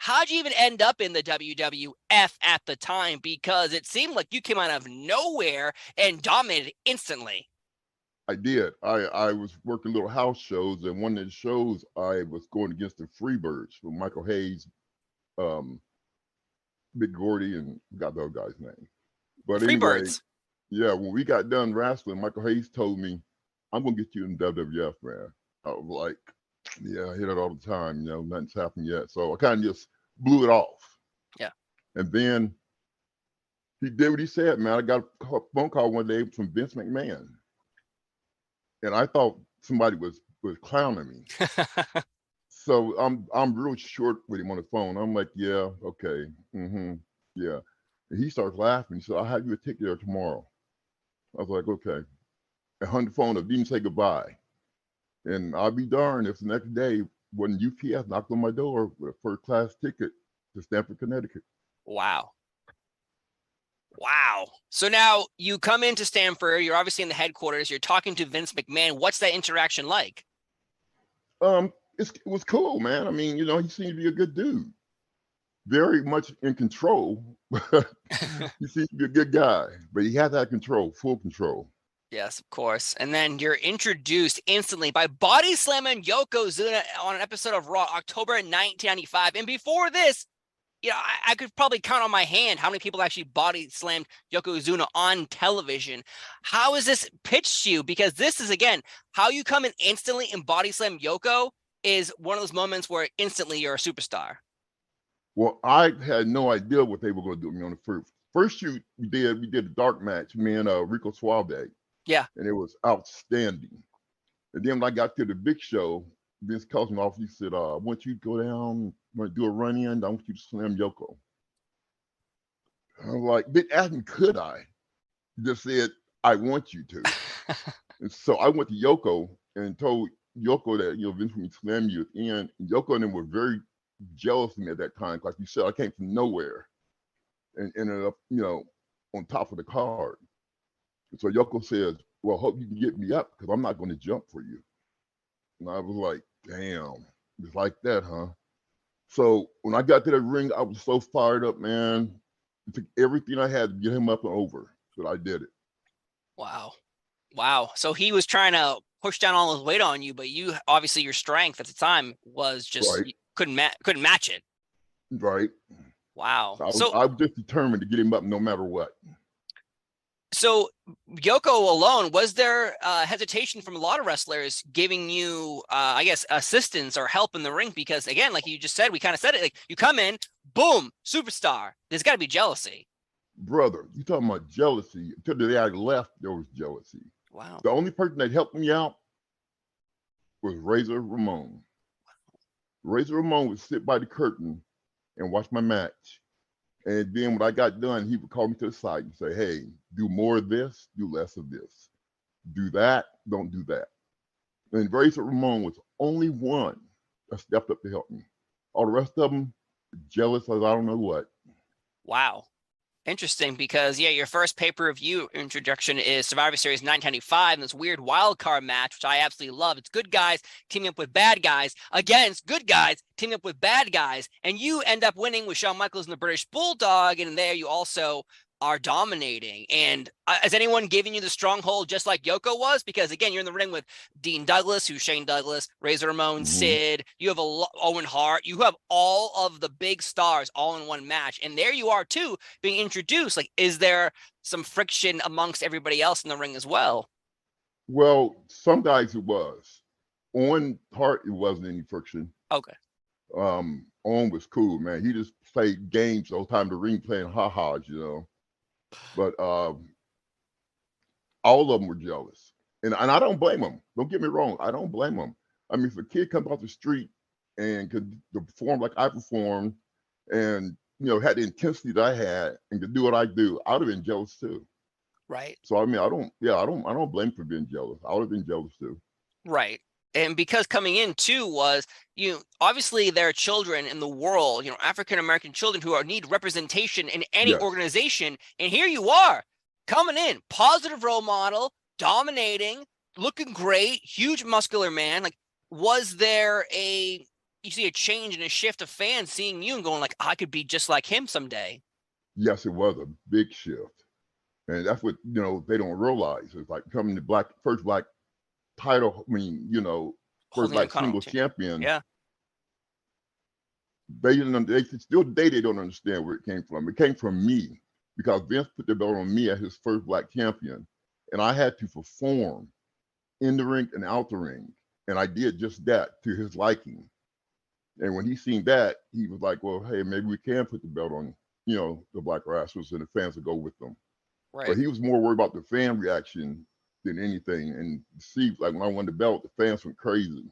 how'd you even end up in the WWF at the time? Because it seemed like you came out of nowhere and dominated instantly. I did. I was working little house shows, and one of the shows I was going against the Freebirds with Michael Hayes, um, Big Gordy, and forgot the other guy's name. The But anyway, Freebirds. yeah, when we got done wrestling, Michael Hayes told me, "I'm gonna get you in WWF, man." I was like, "Yeah, I hear it all the time. Nothing's happened yet." So I kind of just blew it off. Yeah. And then he did what he said, man. I got a phone call one day from Vince McMahon, and I thought somebody was clowning me. So I'm real short with him on the phone. I'm like, "Yeah, okay, yeah." And he starts laughing. He said, "I'll have you a ticket there tomorrow." I was like, "Okay." And hung the phone up, didn't say goodbye. And I'll be darned if the next day when UPS knocked on my door with a first class ticket to Stamford, Connecticut. Wow. Wow. So now you come into Stamford, you're obviously in the headquarters, you're talking to Vince McMahon. What's that interaction like? It was cool, man. I mean, he seemed to be a good dude. Very much in control. He seems to be a good guy, but he had that control, full control. Yes, of course. And then you're introduced instantly by body slamming Yokozuna on an episode of Raw, October 1995. And before this, I could probably count on my hand how many people actually body slammed Yokozuna on television. How is this pitched to you? Because this is, again, how you come in instantly and body slam Yoko is one of those moments where instantly you're a superstar. Well, I had no idea what they were going to do with me on the first shoot we did a dark match, me and Rico Suave. Yeah. And it was outstanding. And then when I got to the big show, Vince calls me off. He said, "I want you to go down, I want to do a run-in. I want you to slam Yoko." I was like, "Didn't ask me, could I?" He just said, "I want you to." And so I went to Yoko and told Yoko that, Vince wanted me to slam you at the end. And Yoko and them were very jealous of me at that time. Like you said, I came from nowhere and ended up, on top of the card. And so Yoko says, "Well, hope you can get me up because I'm not going to jump for you." And I was like, "Damn, it's like that, huh?" So when I got to the ring, I was so fired up, man. It took everything I had to get him up and over, but I did it. Wow. So he was trying to push down all his weight on you, but you obviously your strength at the time was just Right. couldn't match it. Right. Wow. I was just determined to get him up no matter what. So Yoko alone, was there hesitation from a lot of wrestlers giving you, I guess, assistance or help in the ring? Because again, like you just said, we kind of said it, like you come in, boom, superstar. There's got to be jealousy. Brother, you talking about jealousy. Until the day I left, there was jealousy. Wow. The only person that helped me out was Razor Ramon. Razor Ramon would sit by the curtain and watch my match. And then when I got done, he would call me to the side and say, "Hey, do more of this, do less of this. Do that, don't do that." And Razor Ramon was the only one that stepped up to help me. All the rest of them, jealous as I don't know what. Wow. Interesting, because your first pay-per-view introduction is Survivor Series 1995, and this weird wild card match, which I absolutely love. It's good guys teaming up with bad guys against good guys teaming up with bad guys, and you end up winning with Shawn Michaels and the British Bulldog, and there you also are dominating. And has anyone given you the stronghold just like Yoko was? Because again, you're in the ring with Dean Douglas, who's Shane Douglas, Razor Ramon, Sid. You have Owen Hart. You have all of the big stars all in one match, and there you are too, being introduced. Like, is there some friction amongst everybody else in the ring as well? Well, some guys it was. Owen Hart, it wasn't any friction. Okay. Owen was cool, man. He just played games the whole time the ring playing ha-has, But all of them were jealous. And I don't blame them. Don't get me wrong. I don't blame them. I mean, if a kid comes off the street and could perform like I performed and, had the intensity that I had and could do what I do, I would have been jealous too. Right. So, I mean, I don't blame for being jealous. I would have been jealous too. Right. And because coming in too was, obviously there are children in the world, African-American children who need representation in any organization. And here you are coming in, positive role model, dominating, looking great, huge muscular man. Like, was there a you see a change and a shift of fans seeing you and going like, I could be just like him someday. Yes, it was a big shift. And that's what, they don't realize. It's like becoming the first black title, first Holding a black single title. champion. Yeah. They still today they don't understand where it came from. It came from me because Vince put the belt on me as his first black champion. And I had to perform in the ring and out the ring. And I did just that to his liking. And when he seen that, he was like, well, hey, maybe we can put the belt on, the black wrestlers and the fans will go with them. Right. But he was more worried about the fan reaction than anything. And see, like when I won the belt, the fans went crazy.